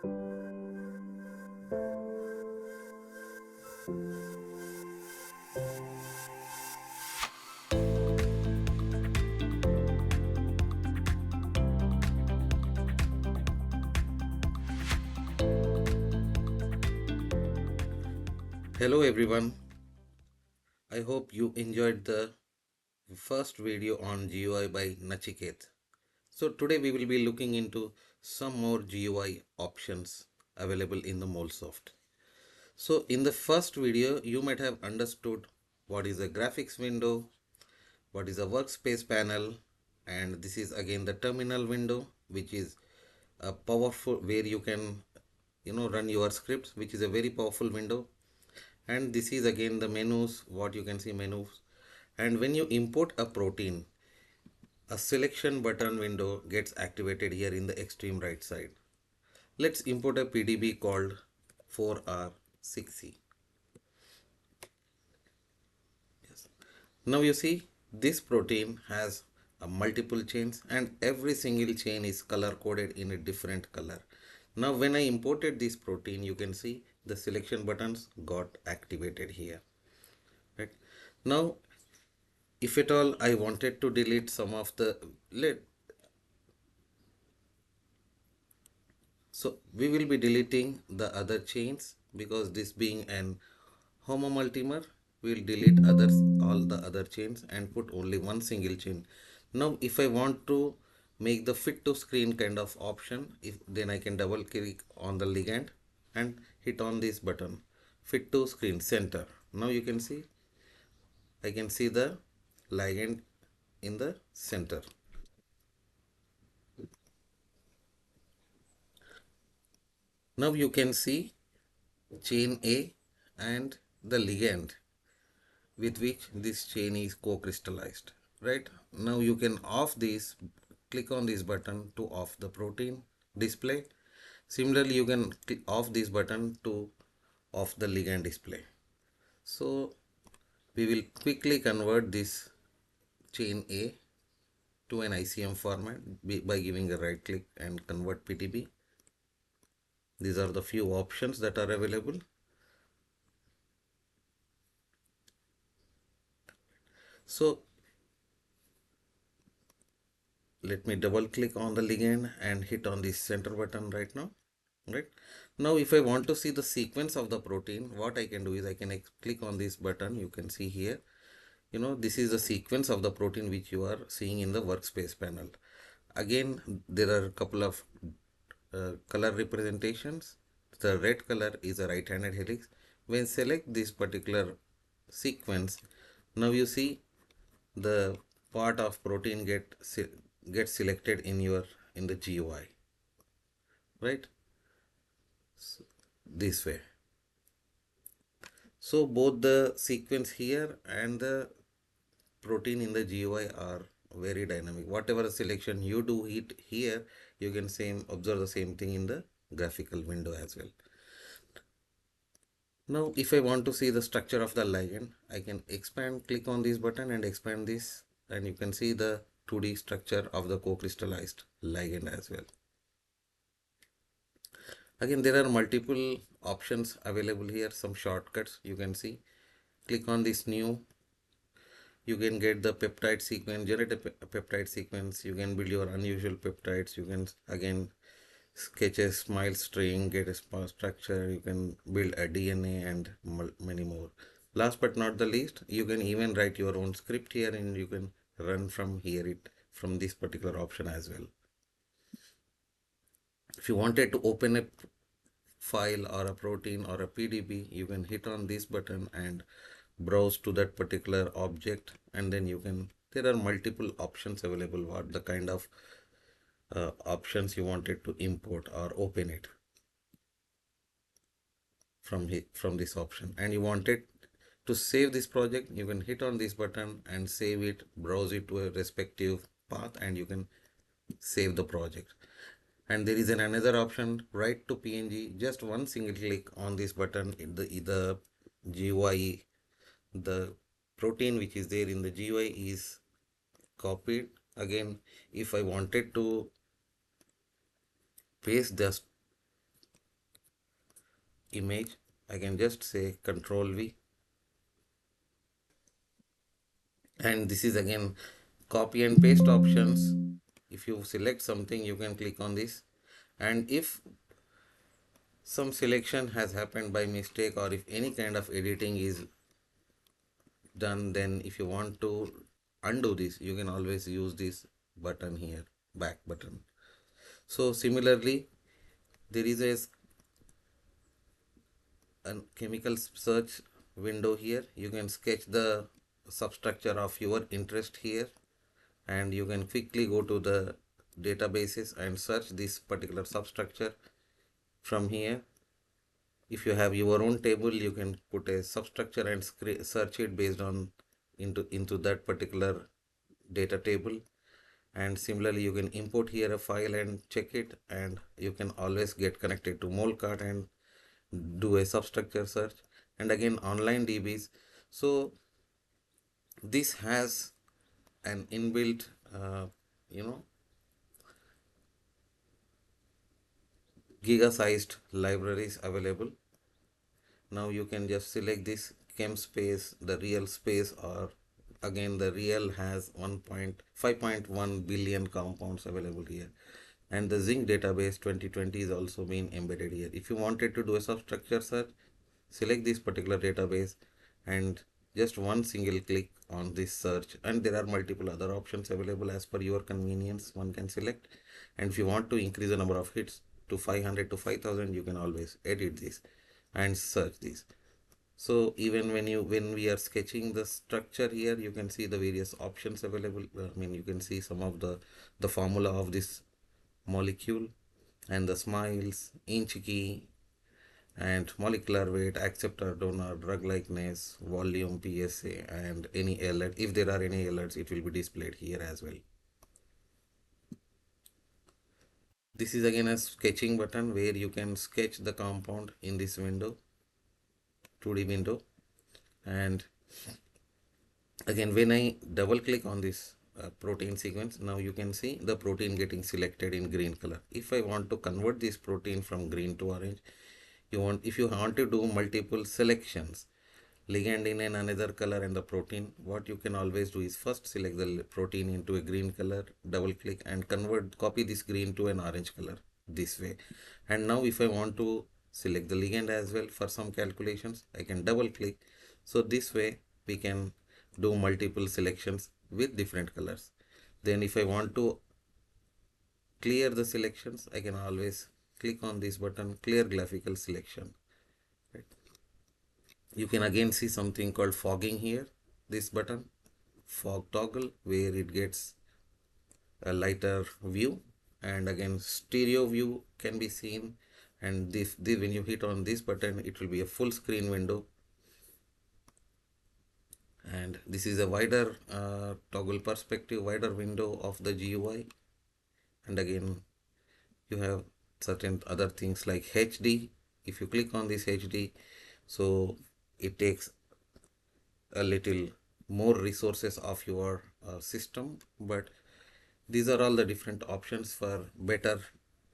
Hello everyone, I hope you enjoyed the first video on GUI by Nachiket. So today we will be looking into some more GUI options available in the MoleSoft. So in the first video you might have understood what is a graphics window, what is a workspace panel, and this is again the terminal window, which is a powerful where you can run your scripts, which is a very powerful window. And this is again the menus, what you can see menus. And when you import a protein, a selection button window gets activated here in the extreme right side. Let's import a PDB called 4R6C. Yes. Now you see this protein has a multiple chains and every single chain is color coded in a different color. Now when I imported this protein, you can see the selection buttons got activated here. Right. Now if at all I wanted to delete some of the so we will be deleting the other chains, because this being an homomultimer, we will delete all the other chains and put only one single chain. Now if I want to make the fit to screen kind of option, then I can double click on the ligand and hit on this button, fit to screen center. Now you can see I can see the ligand in the center. Now you can see chain A and the ligand with which this chain is co-crystallized. Right now you can off this, click on this button to off the protein display. Similarly you can click off this button to off the ligand display. So we will quickly convert this chain A to an ICM format by giving a right click and convert PTB. These are the few options that are available. So let me double click on the ligand and hit on the center button right now. Right now if I want to see the sequence of the protein, what I can do is I can click on this button. You can see here, this is the sequence of the protein which you are seeing in the workspace panel. Again, there are a couple of color representations. The red color is a right-handed helix. When select this particular sequence, now you see the part of protein get selected in the GUI, right? So, this way. So both the sequence here and the protein in the GUI are very dynamic. Whatever selection you do it here, you can observe the same thing in the graphical window as well. Now if I want to see the structure of the ligand, I can click on this button and expand this, and you can see the 2D structure of the co-crystallized ligand as well. Again, there are multiple options available here, some shortcuts you can see. Click on this new. You can get the peptide sequence, generate a peptide sequence. You can build your unusual peptides. You can again sketch a smile string, get a structure. You can build a DNA and many more. Last but not the least, you can even write your own script here and you can run from from this particular option as well. If you wanted to open a file or a protein or a PDB, you can hit on this button and browse to that particular object, and then there are multiple options available, what the kind of options you wanted to import or open it from this option. And you wanted to save this project, you can hit on this button and save it, browse it to a respective path, and you can save the project. And there is another option, write to PNG. Just one single click on this button in the GUI, the protein which is there in the GUI is copied. Again, if I wanted to paste image, I can just say Control V, and this is again copy and paste options. If you select something, you can click on this, and if some selection has happened by mistake or if any kind of editing is done, then if you want to undo this, you can always use this button here, back button. So similarly, there is a chemical search window here. You can sketch the substructure of your interest here, and you can quickly go to the databases and search this particular substructure from here. If you have your own table, you can put a substructure and search it based on into that particular data table. And similarly, you can import here a file and check it, and you can always get connected to Molcart and do a substructure search. And again, online DBs. So this has an inbuilt you know giga sized libraries available. Now you can just select this chem space, the real space, or again the real has 1.5.1 billion compounds available here. And the zinc database 2020 is also being embedded here. If you wanted to do a substructure search, select this particular database and just one single click on this search, and there are multiple other options available as per your convenience. One can select, and if you want to increase the number of hits to 500 to 5000, you can always edit this and search this. So even when we are sketching the structure here, you can see the various options available. I mean, you can see some of the formula of this molecule and the smiles, inch key, and molecular weight, acceptor, donor, drug likeness, volume, PSA, and any alert. If there are any alerts, it will be displayed here as well. This is again a sketching button where you can sketch the compound in this window, 2D window. And again, when I double click on this protein sequence, now you can see the protein getting selected in green color. If I want to convert this protein from green to orange, if you want to do multiple selections, ligand in another color and the protein, what you can always do is first select the protein into a green color, double click and copy this green to an orange color this way. And now if I want to select the ligand as well for some calculations, I can double click. So this way we can do multiple selections with different colors. Then if I want to clear the selections, I can always click on this button, clear graphical selection. Right. You can again see something called fogging here, this button, fog toggle, where it gets a lighter view, and again stereo view can be seen. And this when you hit on this button, it will be a full screen window. And this is a wider toggle perspective, wider window of the GUI. And again, you have certain other things like HD. If you click on this HD, so it takes a little more resources of your system, but these are all the different options for better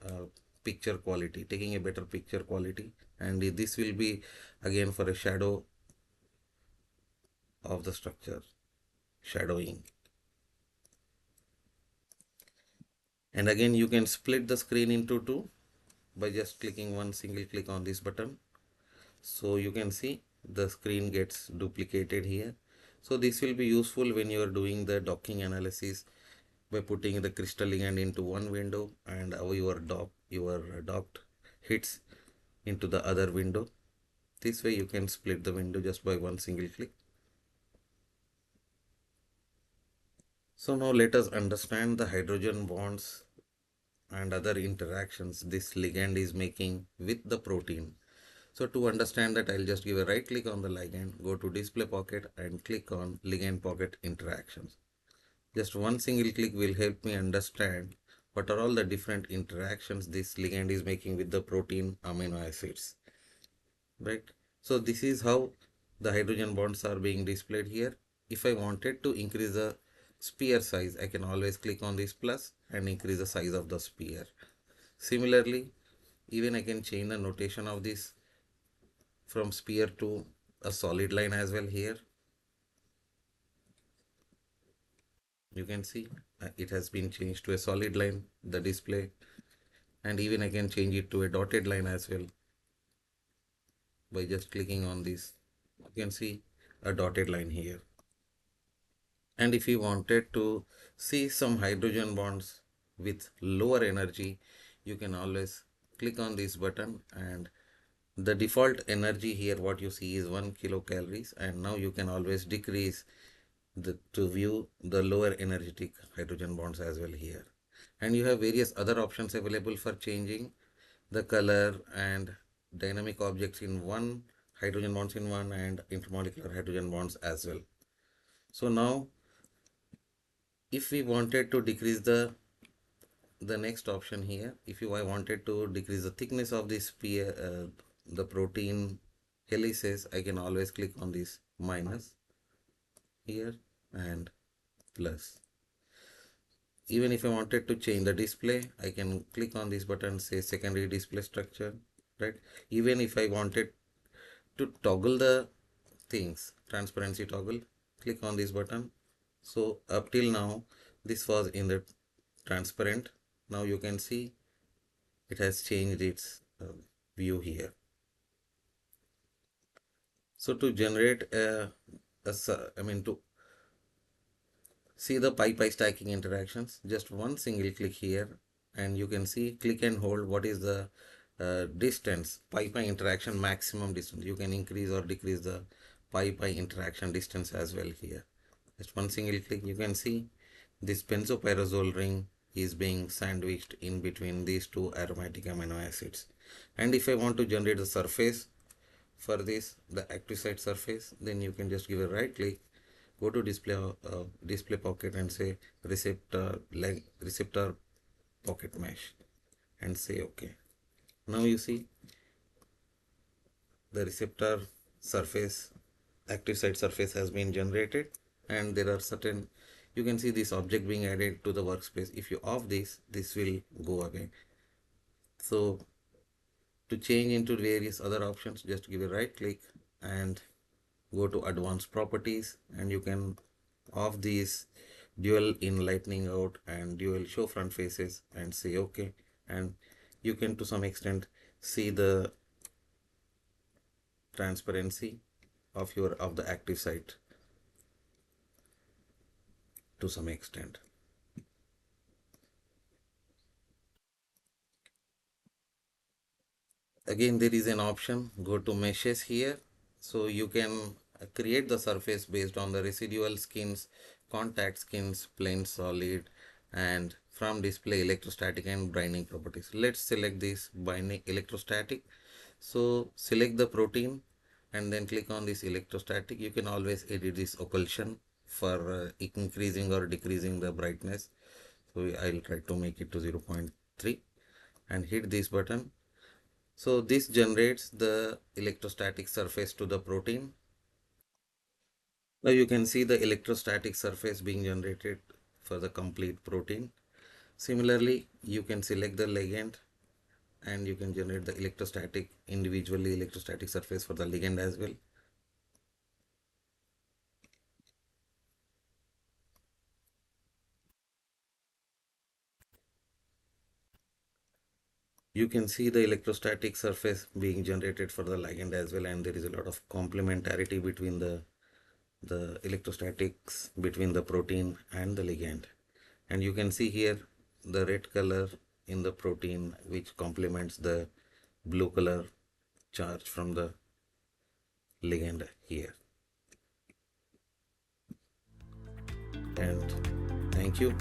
uh, picture quality, taking a better picture quality. And this will be again for a shadow of the structure, shadowing. And again, you can split the screen into two by just clicking one single click on this button. So you can see the screen gets duplicated here. So this will be useful when you are doing the docking analysis by putting the crystal ligand into one window and your docked hits into the other window. This way you can split the window just by one single click. So now let us understand the hydrogen bonds and other interactions this ligand is making with the protein. So to understand that, I'll just give a right click on the ligand, go to display pocket and click on Ligand-Pocket Interactions. Just one single click will help me understand what are all the different interactions this ligand is making with the protein amino acids. Right? So this is how the hydrogen bonds are being displayed here. If I wanted to increase the sphere size, I can always click on this plus and increase the size of the sphere. Similarly, even I can change the notation of this from sphere to a solid line as well here. You can see it has been changed to a solid line, the display, and even I can change it to a dotted line as well by just clicking on this. You can see a dotted line here. And if you wanted to see some hydrogen bonds with lower energy, you can always click on this button, and the default energy here what you see is 1 kilocalories, and now you can always decrease to view the lower energetic hydrogen bonds as well here. And you have various other options available for changing the color and dynamic objects in one, hydrogen bonds in one, and intermolecular hydrogen bonds as well. So now if we wanted to decrease the next option here, if I wanted to decrease the thickness of this the protein helices, I can always click on this minus here and plus. Even if I wanted to change the display, I can click on this button, say secondary display structure, right? Even if I wanted to toggle the things, transparency toggle, click on this button. So up till now this was in the transparent. Now you can see it has changed its view here. So to generate to see the pi stacking interactions, just one single click here, and you can see, click and hold, what is the distance, pi interaction maximum distance. You can increase or decrease the pi interaction distance as well here. Just one single click, you can see this benzopyrazole ring is being sandwiched in between these two aromatic amino acids. And if I want to generate the surface for this, the active site surface, then you can just give a right click, go to display pocket and say receptor pocket mesh and say OK. Now you see the receptor surface, active site surface has been generated, and there are certain, you can see this object being added to the workspace. If you off this will go away. So to change into various other options, just give a right click and go to advanced properties, and you can off these dual in lightning out and dual show front faces and say OK. And you can to some extent see the transparency of the active site to some extent. Again, there is an option, go to meshes here. So you can create the surface based on the residual skins, contact skins, plain solid, and from display electrostatic and binding properties. Let's select this binding electrostatic. So select the protein and then click on this electrostatic. You can always edit this occlusion for increasing or decreasing the brightness. So I'll try to make it to 0.3 and hit this button. So this generates the electrostatic surface to the protein. Now you can see the electrostatic surface being generated for the complete protein. Similarly, you can select the ligand and you can generate the individually electrostatic surface for the ligand as well. You can see the electrostatic surface being generated for the ligand as well, and there is a lot of complementarity between the electrostatics between the protein and the ligand. And you can see here the red color in the protein which complements the blue color charge from the ligand here. And thank you.